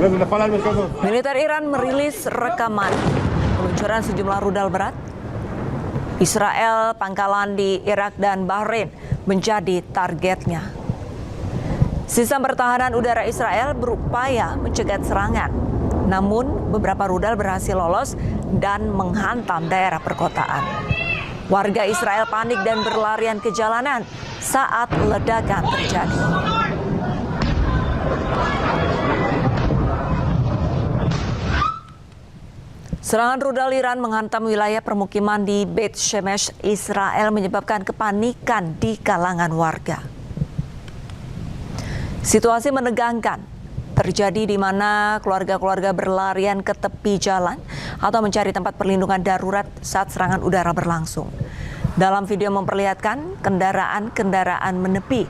Militer Iran merilis rekaman peluncuran sejumlah rudal berat Israel, pangkalan di Irak dan Bahrain menjadi targetnya. Sistem pertahanan udara Israel berupaya mencegat serangan, namun beberapa rudal berhasil lolos dan menghantam daerah perkotaan. Warga Israel panik dan berlarian ke jalanan saat ledakan terjadi. Serangan rudal Iran menghantam wilayah permukiman di Beit Shemesh, Israel, menyebabkan kepanikan di kalangan warga. Situasi menegangkan terjadi di mana keluarga-keluarga berlarian ke tepi jalan atau mencari tempat perlindungan darurat saat serangan udara berlangsung. Dalam video memperlihatkan kendaraan-kendaraan menepi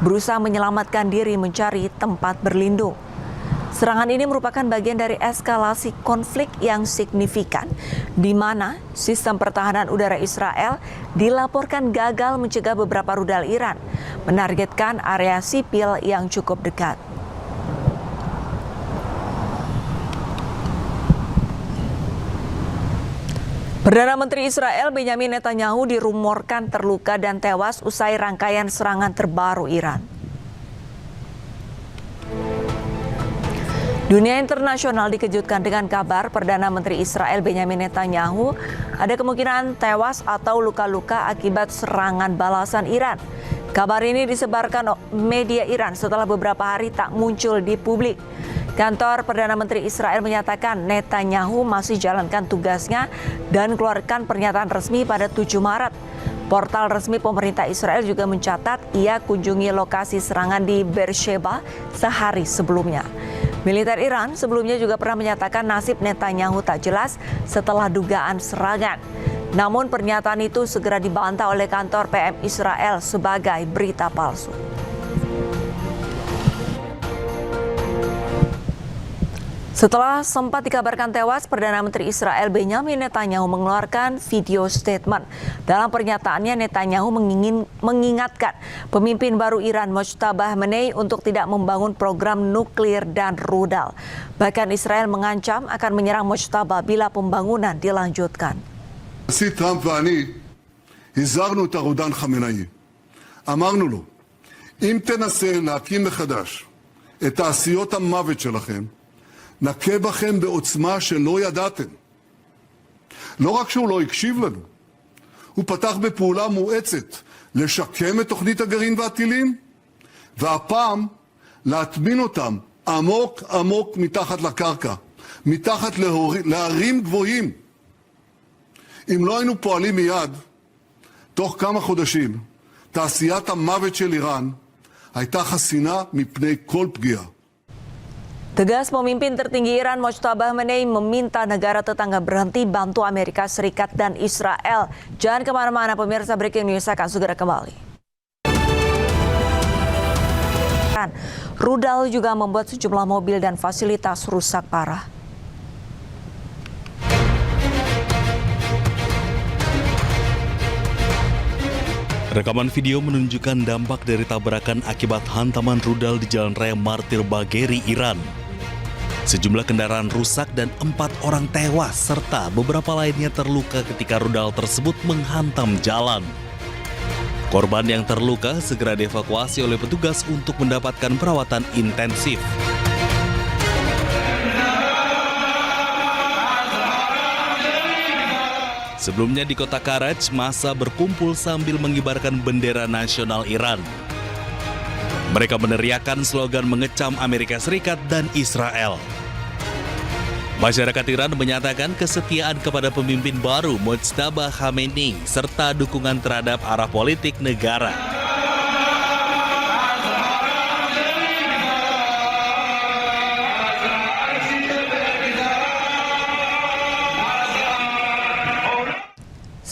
berusaha menyelamatkan diri mencari tempat berlindung. Serangan ini merupakan bagian dari eskalasi konflik yang signifikan, di mana sistem pertahanan udara Israel dilaporkan gagal mencegah beberapa rudal Iran menargetkan area sipil yang cukup dekat. Perdana Menteri Israel Benjamin Netanyahu dirumorkan terluka dan tewas usai rangkaian serangan terbaru Iran. Dunia internasional dikejutkan dengan kabar Perdana Menteri Israel Benjamin Netanyahu ada kemungkinan tewas atau luka-luka akibat serangan balasan Iran. Kabar ini disebarkan media Iran setelah beberapa hari tak muncul di publik. Kantor Perdana Menteri Israel menyatakan Netanyahu masih jalankan tugasnya dan keluarkan pernyataan resmi pada 7 Maret. Portal resmi pemerintah Israel juga mencatat ia kunjungi lokasi serangan di Beersheba sehari sebelumnya. Militer Iran sebelumnya juga pernah menyatakan nasib Netanyahu tak jelas setelah dugaan serangan. Namun pernyataan itu segera dibantah oleh kantor PM Israel sebagai berita palsu. Setelah sempat dikabarkan tewas, Perdana Menteri Israel Benjamin Netanyahu mengeluarkan video statement. Dalam pernyataannya, Netanyahu mengingatkan pemimpin baru Iran Mojtaba Khamenei untuk tidak membangun program nuklir dan rudal. Bahkan Israel mengancam akan menyerang Mojtaba bila pembangunan dilanjutkan. הנשיא טראמפ ואני הזהרנו את הרודן חמינאי. אמרנו לו, אם תנסה להקים מחדש את תעשיות המוות שלכם, נכה בכם בעוצמה שלא ידעתם. לא רק שהוא לא הקשיב לנו, הוא פתח בפעולה מואצת לשקם את תוכנית הגרעין והטילים, והפעם להטמין אותם עמוק עמוק מתחת לקרקע, מתחת להרים גבוהים. אם לא היינו פועלים מיד, תוך כמה חודשים, תעשיית המוות של איראן הייתה חסינה מפני כל פגיעה. Tegas pemimpin tertinggi Iran Mojtaba Khamenei meminta negara tetangga berhenti bantu Amerika Serikat dan Israel. Jangan kemana-mana pemirsa, Breaking News akan segera kembali. Rudal juga membuat sejumlah mobil dan fasilitas rusak parah. Rekaman video menunjukkan dampak dari tabrakan akibat hantaman rudal di Jalan Raya Martir Bagheri, Iran. Sejumlah kendaraan rusak dan 4 orang tewas serta beberapa lainnya terluka ketika rudal tersebut menghantam jalan. Korban yang terluka segera dievakuasi oleh petugas untuk mendapatkan perawatan intensif. Sebelumnya di kota Karaj, massa berkumpul sambil mengibarkan bendera nasional Iran. Mereka meneriakkan slogan mengecam Amerika Serikat dan Israel. Masyarakat Iran menyatakan kesetiaan kepada pemimpin baru Mojtaba Khamenei serta dukungan terhadap arah politik negara.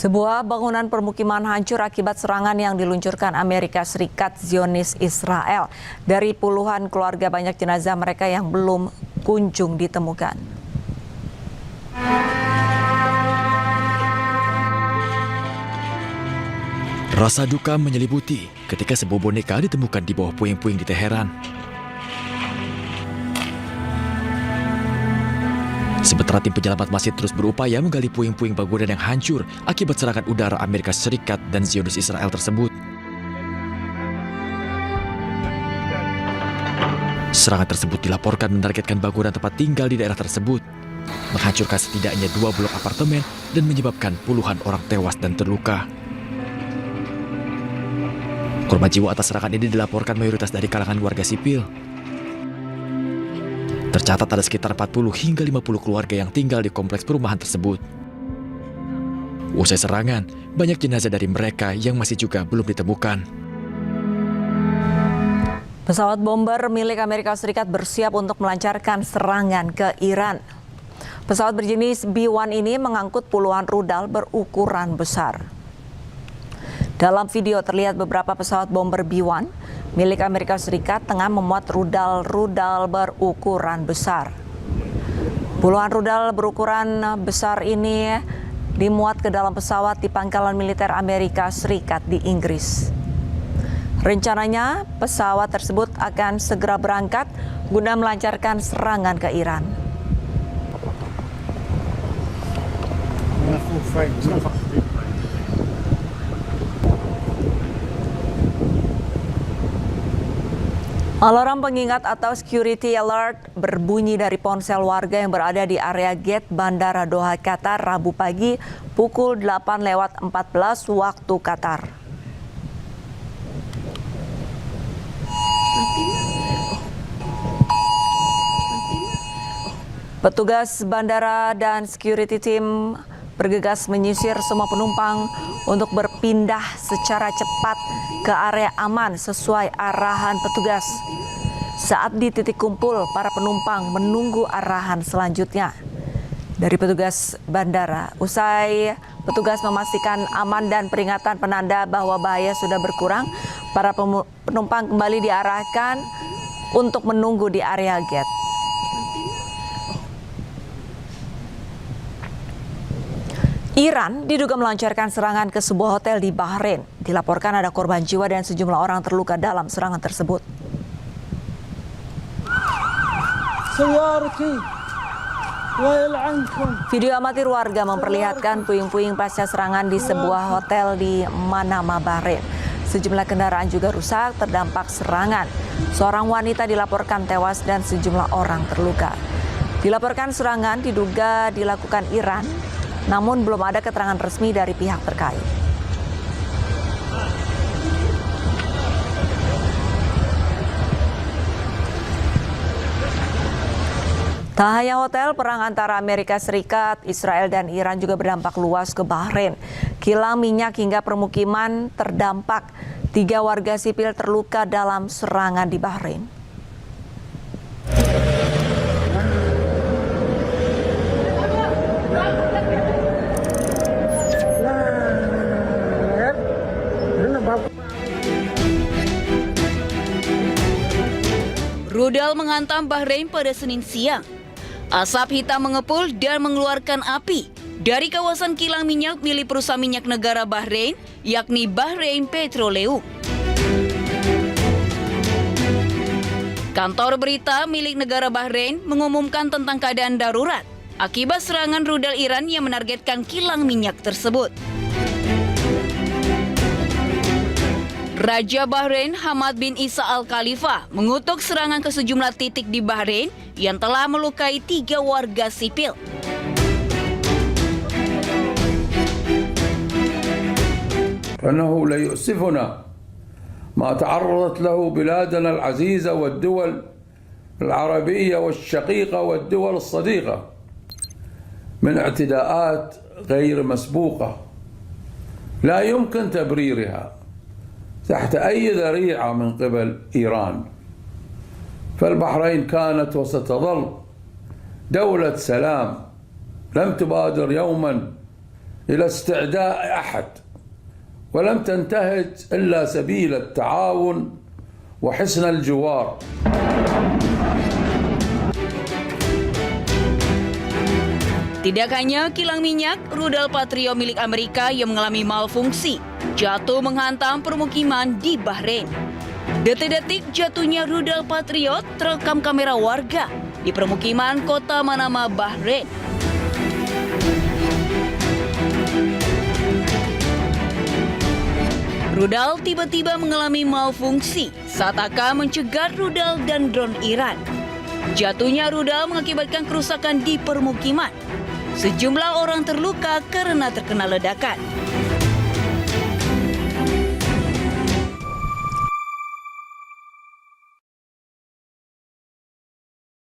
Sebuah bangunan permukiman hancur akibat serangan yang diluncurkan Amerika Serikat Zionis Israel. Dari puluhan keluarga, banyak jenazah mereka yang belum kunjung ditemukan. Rasa duka menyelimuti ketika sebuah boneka ditemukan di bawah puing-puing di Teheran. Sementara tim penyelamat masih terus berupaya menggali puing-puing bangunan yang hancur akibat serangan udara Amerika Serikat dan Zionis Israel tersebut. Serangan tersebut dilaporkan menargetkan bangunan tempat tinggal di daerah tersebut, menghancurkan setidaknya 2 blok apartemen dan menyebabkan puluhan orang tewas dan terluka. Korban jiwa atas serangan ini dilaporkan mayoritas dari kalangan warga sipil. Tercatat ada sekitar 40 hingga 50 keluarga yang tinggal di kompleks perumahan tersebut. Usai serangan, banyak jenazah dari mereka yang masih juga belum ditemukan. Pesawat bomber milik Amerika Serikat bersiap untuk melancarkan serangan ke Iran. Pesawat berjenis B-1 ini mengangkut puluhan rudal berukuran besar. Dalam video terlihat beberapa pesawat bomber B-1 milik Amerika Serikat tengah memuat rudal-rudal berukuran besar. Puluhan rudal berukuran besar ini dimuat ke dalam pesawat di pangkalan militer Amerika Serikat di Inggris. Rencananya, pesawat tersebut akan segera berangkat guna melancarkan serangan ke Iran. Alarm pengingat atau security alert berbunyi dari ponsel warga yang berada di area gate Bandara Doha, Qatar, Rabu pagi pukul 8:14 waktu Qatar. Petugas bandara dan security team bergegas menyisir semua penumpang untuk berpindah secara cepat ke area aman sesuai arahan petugas. Saat di titik kumpul, para penumpang menunggu arahan selanjutnya dari petugas bandara. Usai petugas memastikan aman dan peringatan penanda bahwa bahaya sudah berkurang, para penumpang kembali diarahkan untuk menunggu di area gate. Iran diduga melancarkan serangan ke sebuah hotel di Bahrain. Dilaporkan ada korban jiwa dan sejumlah orang terluka dalam serangan tersebut. Video amatir warga memperlihatkan puing-puing pasca serangan di sebuah hotel di Manama, Bahrain. Sejumlah kendaraan juga rusak terdampak serangan. Seorang wanita dilaporkan tewas dan sejumlah orang terluka. Dilaporkan serangan diduga dilakukan Iran, namun belum ada keterangan resmi dari pihak terkait. Tak hanya hotel, perang antara Amerika Serikat, Israel, dan Iran juga berdampak luas ke Bahrain. Kilang minyak hingga permukiman terdampak. 3 warga sipil terluka dalam serangan di Bahrain. Rudal menghantam Bahrain pada Senin siang. Asap hitam mengepul dan mengeluarkan api dari kawasan kilang minyak milik perusahaan minyak negara Bahrain, yakni Bahrain Petroleum. Kantor berita milik negara Bahrain mengumumkan tentang keadaan darurat akibat serangan rudal Iran yang menargetkan kilang minyak tersebut. Raja Bahrain Hamad bin Isa Al Khalifa mengutuk serangan ke sejumlah titik di Bahrain yang telah melukai 3 warga sipil. فإنه لا يؤسفنا ما تعرضت له بلادنا العزيزة والدول العربية والشقيقة والدول الصديقة من اعتداءات غير مسبوقة لا يمكن تبريرها تحت أي ذريعة من قبل إيران. فالبحرين كانت وستظل دولة سلام لم تبادر يوما إلى استعداء أحد ولم تنتهج إلا سبيل التعاون وحسن الجوار. Tidak hanya kilang minyak, rudal Patriot milik Amerika yang mengalami malfungsi jatuh menghantam permukiman di Bahrain. Detik-detik jatuhnya rudal Patriot terekam kamera warga di permukiman kota Manama, Bahrain. Rudal tiba-tiba mengalami malfungsi saat akan mencegat rudal dan drone Iran. Jatuhnya rudal mengakibatkan kerusakan di permukiman. Sejumlah orang terluka karena terkena ledakan.